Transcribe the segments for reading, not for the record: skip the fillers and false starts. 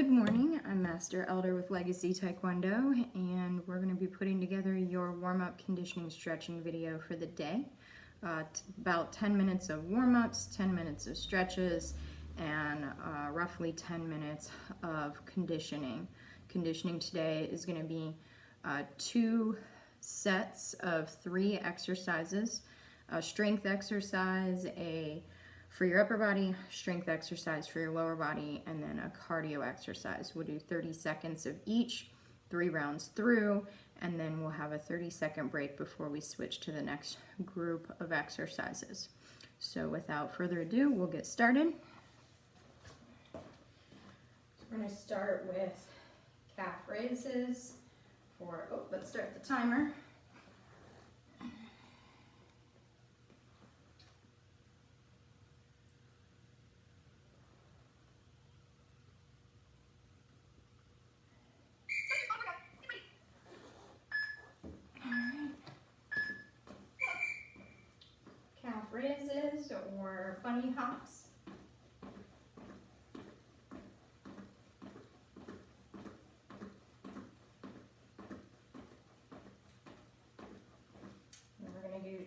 Good morning, I'm Master Elder with Legacy Taekwondo, and we're going to be putting together your warm-up conditioning stretching video for the day. About 10 minutes of warm-ups, 10 minutes of stretches, and roughly 10 minutes of conditioning. Conditioning today is going to be 2 sets of 3 exercises, a strength exercise, for your upper body, strength exercise for your lower body, and then a cardio exercise. We'll do 30 seconds of each, 3 rounds through, and then we'll have a 30-second break before we switch to the next group of exercises. So without further ado, we'll get started. We're going to start with calf raises let's start the timer. Calf raises or bunny hops. And we're going to do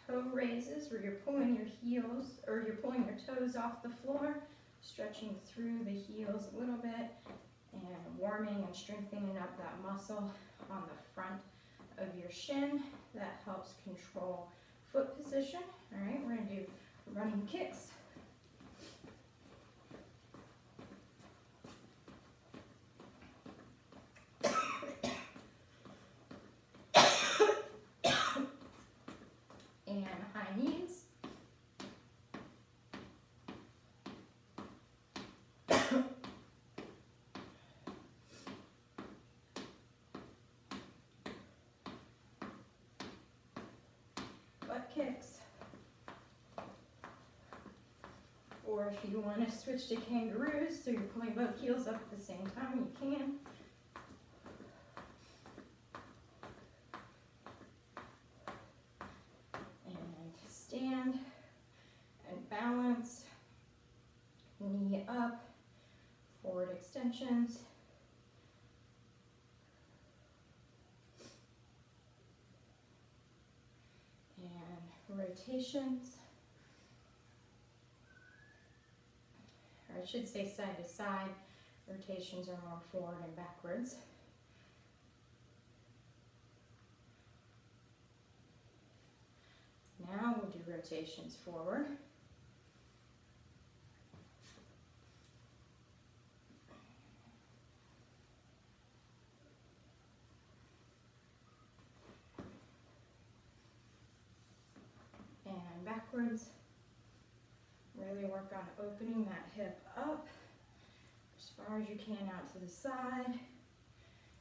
toe raises where you're pulling your heels or you're pulling your toes off the floor, stretching through the heels a little bit and warming and strengthening up that muscle on the front of your shin. That helps control foot position. All right, we're going to do running kicks. And high knees. Butt kicks. Or if you want to switch to kangaroos, so you're pulling both heels up at the same time, you can. And stand and balance, knee up, forward extensions. And rotations. Or I should say side to side. Rotations are more forward and backwards. Now we'll do rotations forward. And backwards. Really work on opening that hip up as far as you can out to the side.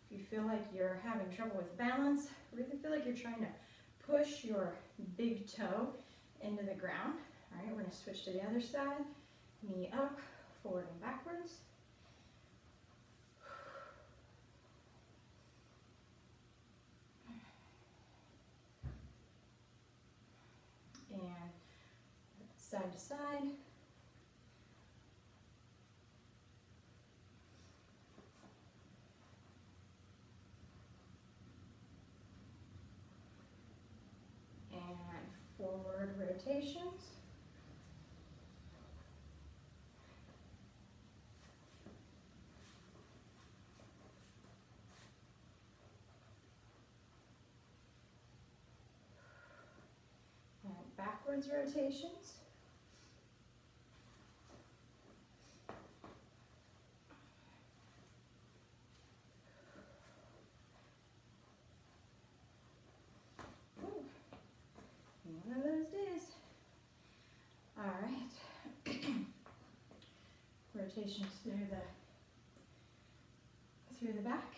If you feel like you're having trouble with balance, really feel like you're trying to push your big toe into the ground. All right, we're going to switch to the other side. Knee up, forward and backwards. And side to side. And forward rotations. And backwards rotations. One of those days. All right. Rotations through the back.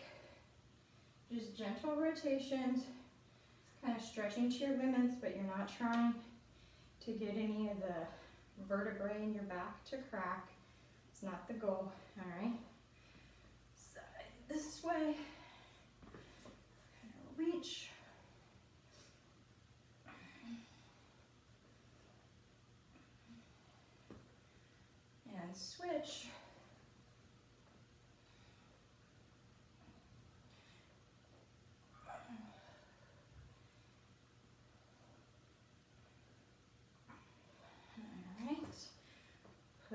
Just gentle rotations, kind of stretching to your limits, but you're not trying to get any of the vertebrae in your back to crack. It's not the goal. All right. Side this way. Reach. And switch.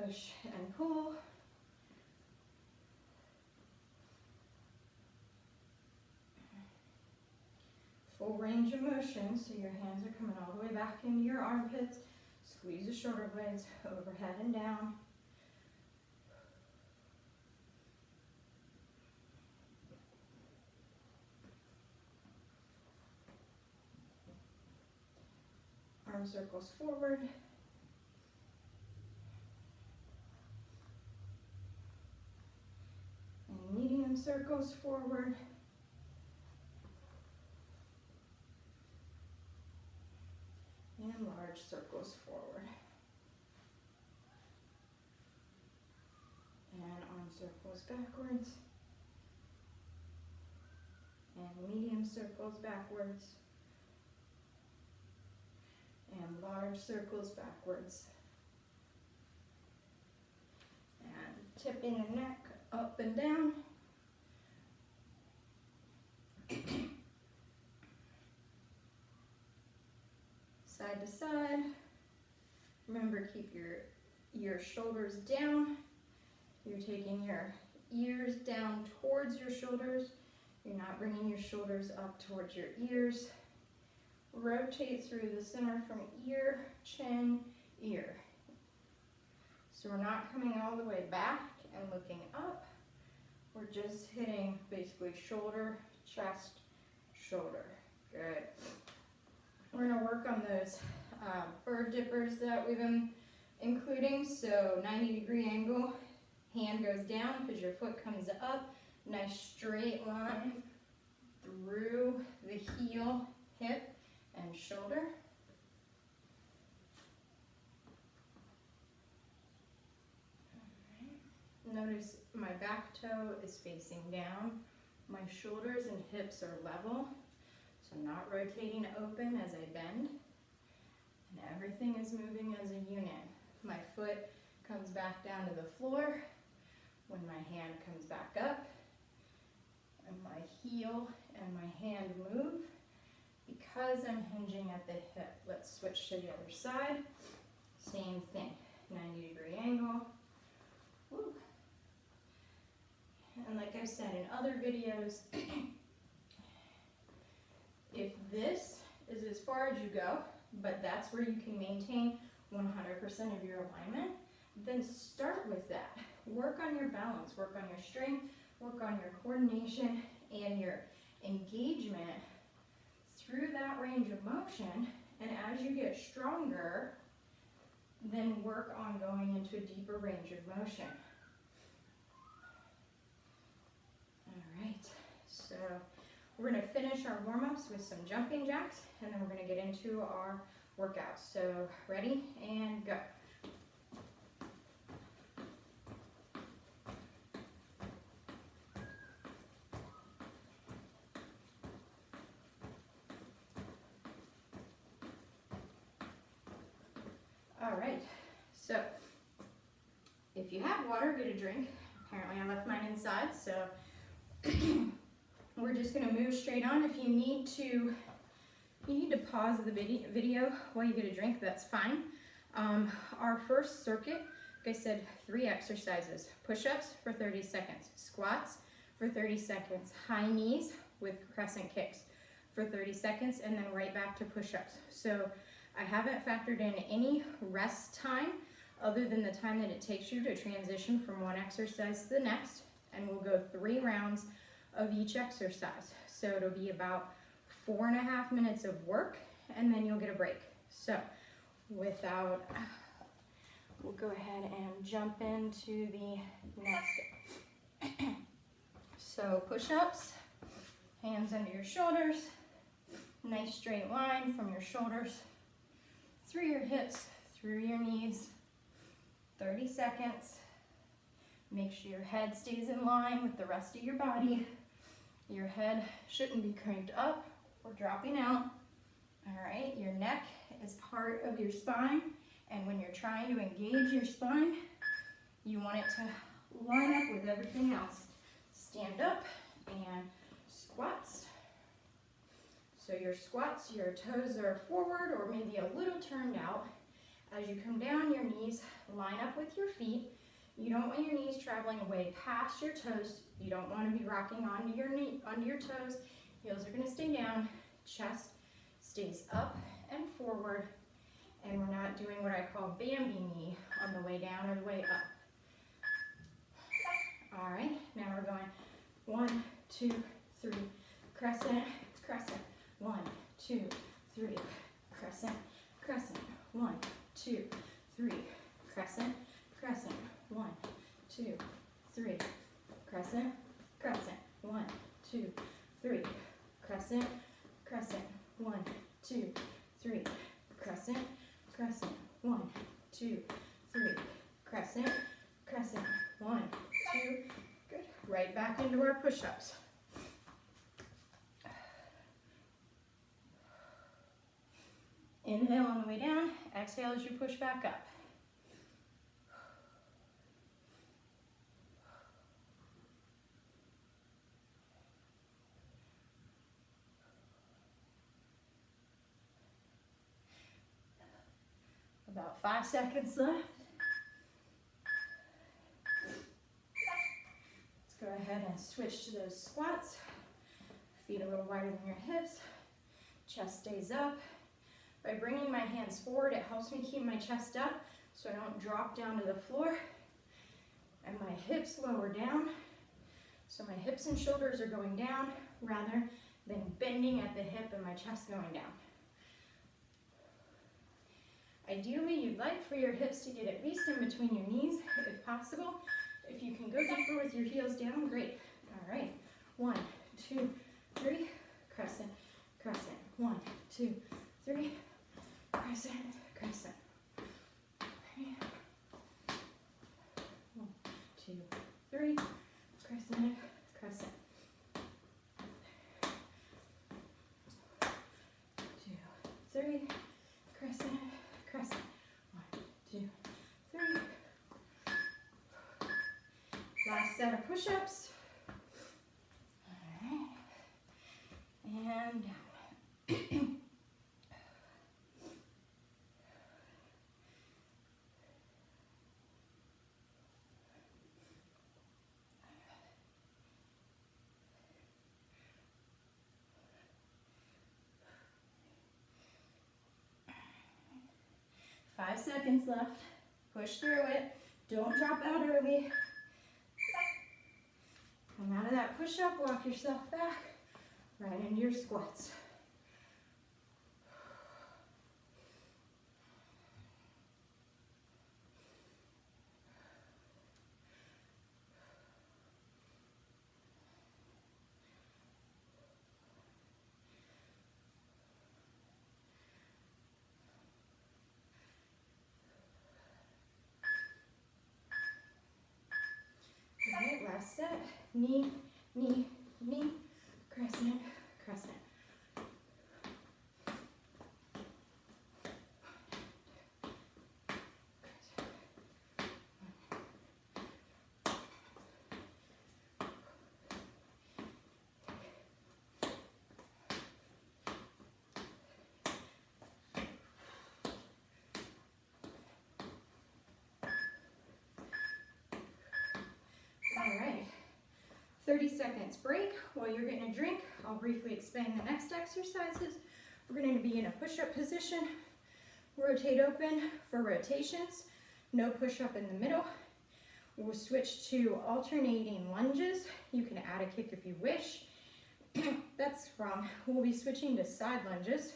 push and pull. Full range of motion, so your hands are coming all the way back into your armpits. Squeeze the shoulder blades overhead and down. Arm circles forward. And medium circles forward. And large circles forward. And arm circles backwards. And medium circles backwards. And large circles backwards. And tipping the neck up and down. Side to side. Remember, keep your shoulders down. You're taking your ears down towards your shoulders. You're not bringing your shoulders up towards your ears. Rotate through the center from ear, chin, ear. So we're not coming all the way back and looking up. We're just hitting basically shoulder, chest, shoulder. Good. We're going to work on those bird dippers that we've been including. So 90-degree angle, hand goes down because your foot comes up. Nice straight line through the heel, hip, and shoulder. Notice my back toe is facing down. My shoulders and hips are level. So not rotating open as I bend. And everything is moving as a unit. My foot comes back down to the floor when my hand comes back up. And my heel and my hand move because I'm hinging at the hip. Let's switch to the other side. Same thing, 90-degree angle. Woo. And like I said in other videos, if this is as far as you go, but that's where you can maintain 100% of your alignment, then start with that. Work on your balance, work on your strength, work on your coordination and your engagement through that range of motion. And as you get stronger, then work on going into a deeper range of motion. All right, so we're going to finish our warm-ups with some jumping jacks, and then we're going to get into our workouts. So ready and go. All right, so if you have water, get a drink. Apparently I left mine inside, so we're just gonna move straight on. If you need to pause the video while you get a drink, that's fine. Our first circuit, like I said, 3 exercises. Push-ups for 30 seconds, squats for 30 seconds, high knees with crescent kicks for 30 seconds, and then right back to push-ups. So I haven't factored in any rest time other than the time that it takes you to transition from one exercise to the next, and we'll go 3 rounds of each exercise. So it'll be about 4.5 minutes of work, and then you'll get a break. So we'll go ahead and jump into the next. So push-ups, hands under your shoulders, nice straight line from your shoulders through your hips, through your knees, 30 seconds. Make sure your head stays in line with the rest of your body. Your head shouldn't be cranked up or dropping out. All right, your neck is part of your spine, and when you're trying to engage your spine, you want it to line up with everything else. Stand up and squats. So your squats, your toes are forward or maybe a little turned out, As you come down, your knees line up with your feet. You don't want your knees traveling away past your toes. You don't want to be rocking onto your toes. Heels are going to stay down. Chest stays up and forward. And we're not doing what I call Bambi knee on the way down or the way up. All right, now we're going 1, 2, 3, crescent, crescent. 1, 2, 3, crescent, crescent. 1, 2, 3, crescent, crescent. 1, 2, 3, crescent, crescent. 1, 2, 3, crescent, crescent. 1, 2, 3, crescent, crescent. 1, 2, 3, crescent, crescent. 1, 2, good. Right back into our push-ups. Inhale on the way down, exhale as you push back up. About 5 seconds left. Let's go ahead and switch to those squats. Feet a little wider than your hips. Chest stays up. By bringing my hands forward, it helps me keep my chest up so I don't drop down to the floor. And my hips lower down. So my hips and shoulders are going down rather than bending at the hip and my chest going down. Ideally, you'd like for your hips to get at least in between your knees, if possible. If you can go deeper with your heels down, great. All right, 1, 2, 3, crescent, crescent. 1, 2, 3, crescent, crescent. Okay. 1, 2, 3, crescent, crescent. 2, 3, crescent, crescent. 1, 2, 3. Last set of push-ups. All right. And down. 5 seconds left. Push through it. Don't drop out early. Come out of that push-up, walk yourself back, right into your squats. All right, last set. Knee, knee, knee, crescent, crescent. All right, 30 seconds break. While you're getting a drink, I'll briefly explain the next exercises. We're going to be in a push-up position. Rotate open for rotations. No push-up in the middle. We'll switch to alternating lunges. You can add a kick if you wish. We'll be switching to side lunges.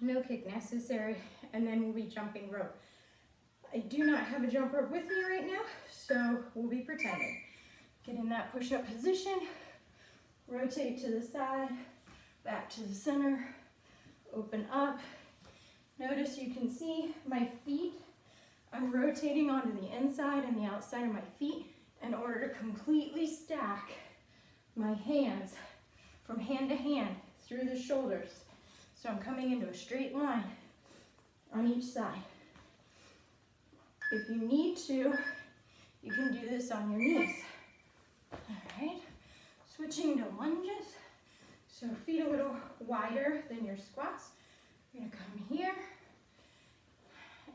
No kick necessary. And then we'll be jumping rope. I do not have a jump rope with me right now, so we'll be pretending. Get in that push-up position, rotate to the side, back to the center, open up. Notice you can see my feet. I'm rotating onto the inside and the outside of my feet in order to completely stack my hands from hand to hand through the shoulders. So I'm coming into a straight line on each side. If you need to, you can do this on your knees. All right, switching to lunges. So feet a little wider than your squats. You're gonna come here,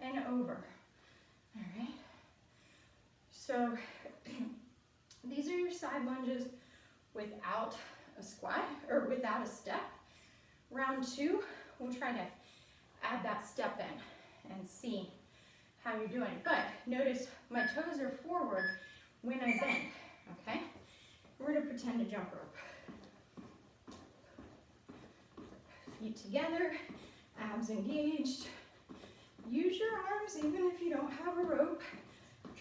and over. All right. So these are your side lunges without a squat or without a step. Round two, we'll try to add that step in and see how you're doing. But notice my toes are forward when I bend, okay? We're gonna pretend to jump rope. Feet together, abs engaged. Use your arms even if you don't have a rope.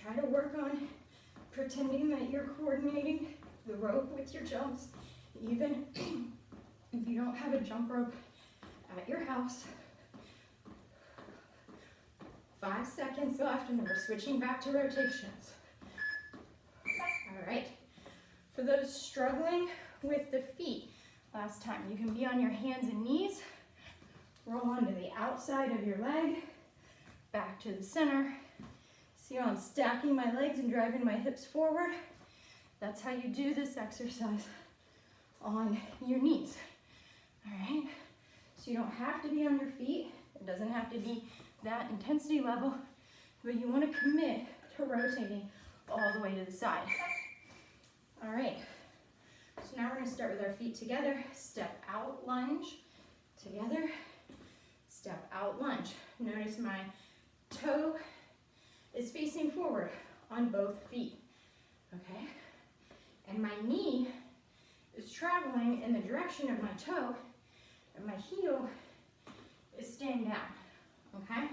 Try to work on pretending that you're coordinating the rope with your jumps, even if you don't have a jump rope at your house. 5 seconds left, and then we're switching back to rotations. All right. For those struggling with the feet, last time, you can be on your hands and knees, roll onto the outside of your leg, back to the center. See how I'm stacking my legs and driving my hips forward? That's how you do this exercise on your knees. All right? So you don't have to be on your feet. It doesn't have to be that intensity level, but you want to commit to rotating all the way to the side. All right. So now we're going to start with our feet together. Step out, lunge. Together. Step out, lunge. Notice my toe is facing forward on both feet, okay? And my knee is traveling in the direction of my toe, and my heel is staying down, okay?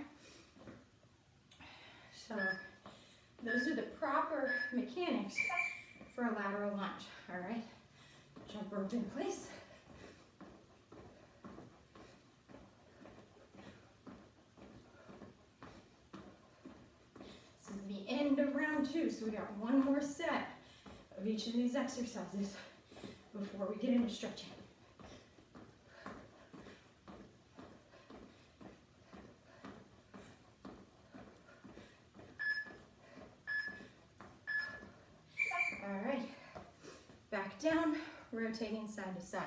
So those are the proper mechanics for a lateral lunge, all right? Jump rope in place. This is the end of round two, so we got one more set of each of these exercises before we get into stretching. All right, back down, rotating side to side.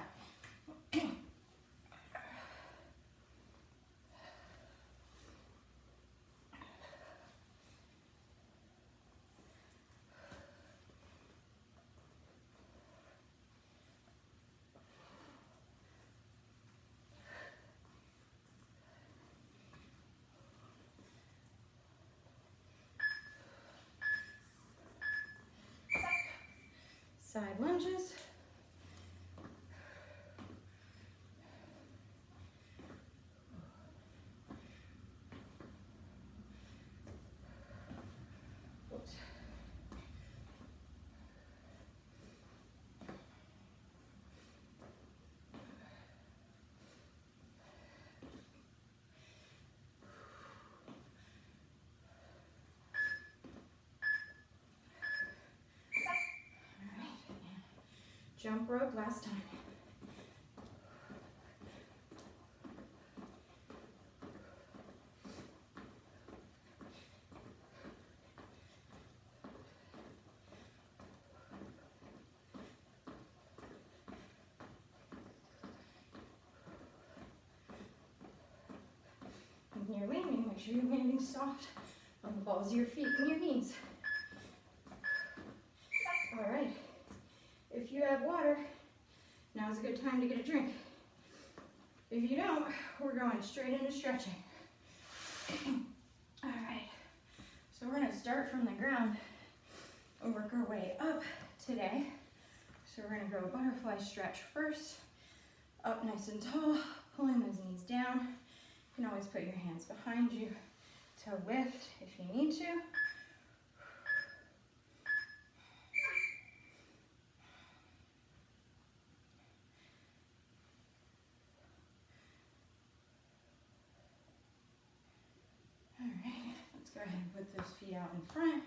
Side lunges. Oops. Jump rope last time. When you're landing, make sure you're landing soft on the balls of your feet and your knees. All right. If you have water, now's a good time to get a drink. If you don't, we're going straight into stretching. All right, so we're gonna start from the ground and work our way up today. So we're gonna go butterfly stretch first, up nice and tall, pulling those knees down. You can always put your hands behind you to lift if you need to. Go ahead and put those feet out in front.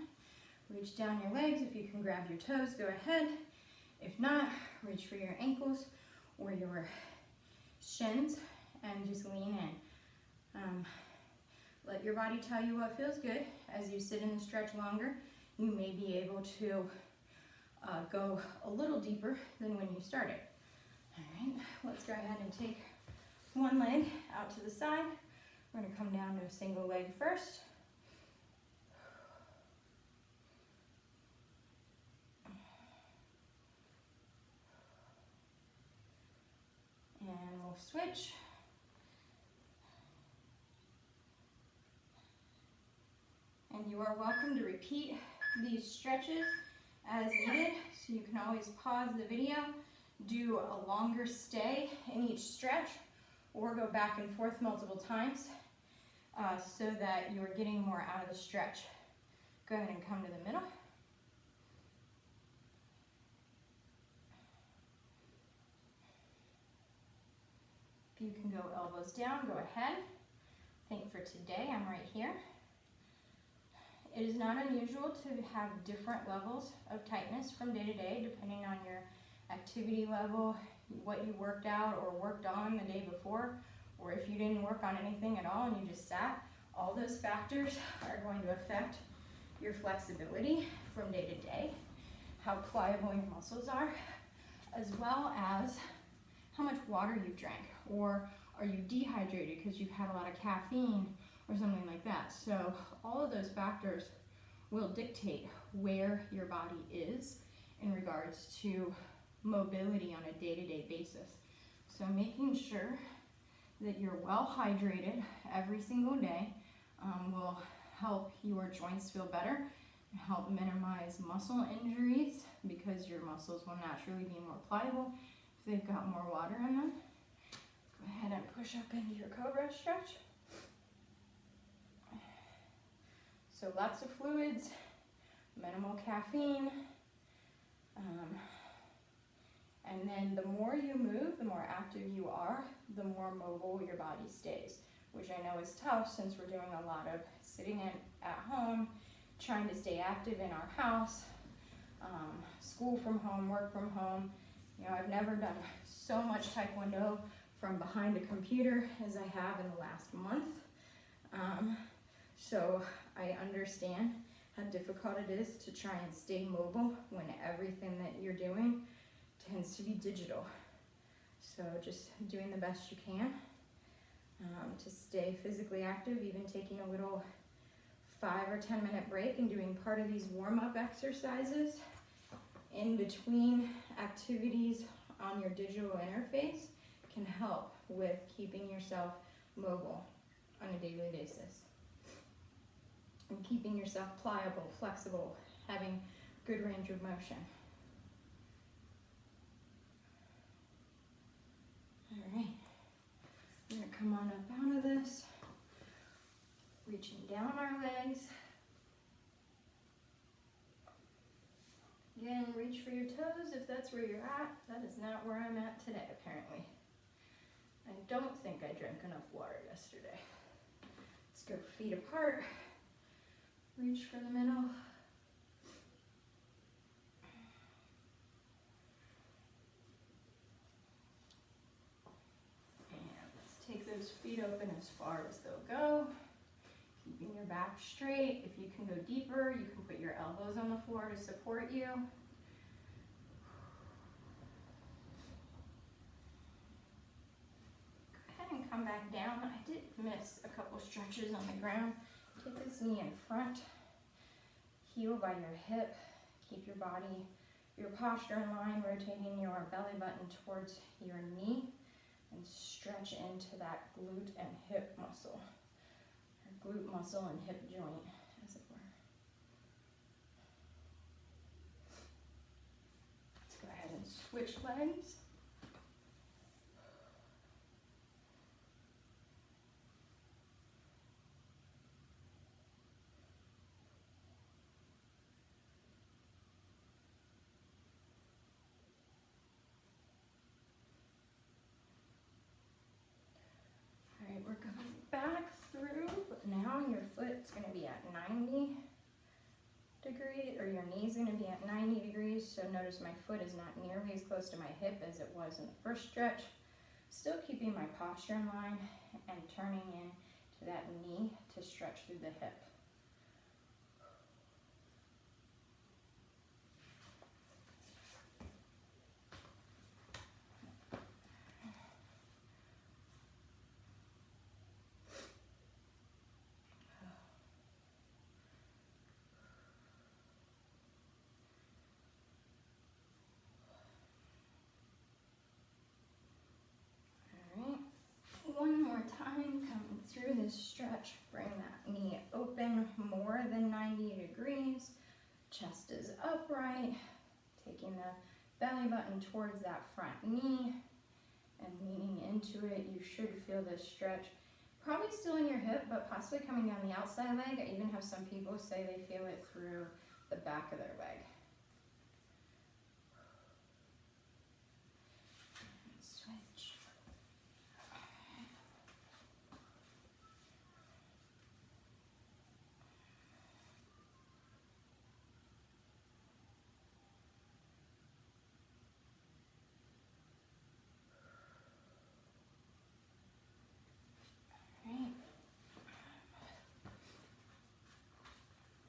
Reach down your legs. If you can grab your toes, go ahead. If not, reach for your ankles or your shins and just lean in. Let your body tell you what feels good. As you sit in the stretch longer, you may be able to go a little deeper than when you started. All right, let's go ahead and take one leg out to the side. We're going to come down to a single leg first. And we'll switch. And you are welcome to repeat these stretches as needed. So you can always pause the video, do a longer stay in each stretch, or go back and forth multiple times so that you are getting more out of the stretch. Go ahead and come to the middle. If you can go elbows down, go ahead. I think for today, I'm right here. It is not unusual to have different levels of tightness from day to day, depending on your activity level, what you worked out or worked on the day before, or if you didn't work on anything at all and you just sat. All those factors are going to affect your flexibility from day to day, how pliable your muscles are, as well as how much water you've drank, or are you dehydrated because you've had a lot of caffeine or something like that. So all of those factors will dictate where your body is in regards to mobility on a day-to-day basis. So making sure that you're well hydrated every single day will help your joints feel better and help minimize muscle injuries, because your muscles will naturally be more pliable if they've got more water in them. Go ahead and push up into your cobra stretch. So lots of fluids, minimal caffeine, and then the more you move, the more active you are, the more mobile your body stays, which I know is tough since we're doing a lot of sitting at home, trying to stay active in our house, school from home, work from home. You know, I've never done so much Taekwondo from behind a computer as I have in the last month. So I understand how difficult it is to try and stay mobile when everything that you're doing tends to be digital. So just doing the best you can to stay physically active, even taking a little 5 or 10 minute break and doing part of these warm-up exercises in between activities on your digital interface can help with keeping yourself mobile on a daily basis and keeping yourself pliable, flexible, having good range of motion. All right, we're gonna come on up out of this, reaching down our legs. Again, reach for your toes if that's where you're at. That is not where I'm at today, apparently. I don't think I drank enough water yesterday. Let's go feet apart. Reach for the middle. And let's take those feet open as far as they'll go. Keeping your back straight. If you can go deeper, you can put your elbows on the floor to support you. Go ahead and come back down. I did miss a couple stretches on the ground. Take this knee in front, heel by your hip. Keep your body, your posture in line, rotating your belly button towards your knee, and stretch into that glute and hip muscle. Glute muscle and hip joint, as it were. Let's go ahead and switch legs. All right, we're coming back through, but now your foot's going to be at 90 degrees, or your knee's going to be at 90 degrees. So notice my foot is not nearly as close to my hip as it was in the first stretch. Still keeping my posture in line and turning in to that knee to stretch through the hip. this stretch, bring that knee open more than 90 degrees. Chest is upright, taking the belly button towards that front knee and leaning into it. You should feel this stretch. Probably still in your hip, but possibly coming down the outside leg. I even have some people say they feel it through the back of their leg. Switch.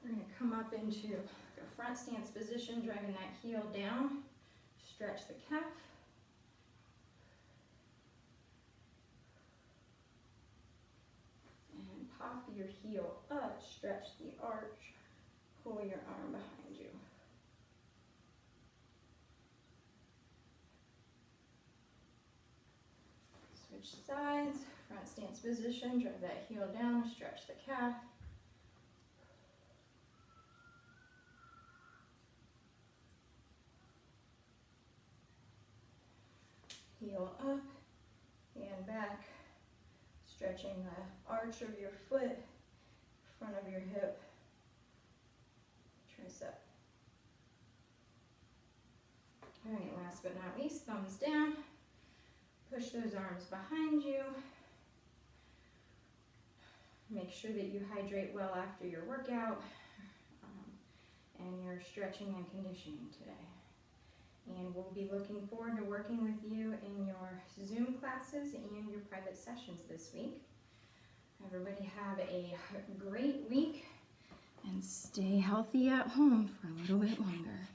We're going to come up into a front stance position, driving that heel down. Stretch the calf. And pop your heel up, stretch the arch, pull your arm behind you. Switch sides, front stance position, drive that heel down, stretch the calf. Heel up, hand back, stretching the arch of your foot, front of your hip, tricep. All right, last but not least, thumbs down. Push those arms behind you. Make sure that you hydrate well after your workout, and you're stretching and conditioning today. And we'll be looking forward to working with you in your Zoom classes and your private sessions this week. Everybody have a great week and stay healthy at home for a little bit longer.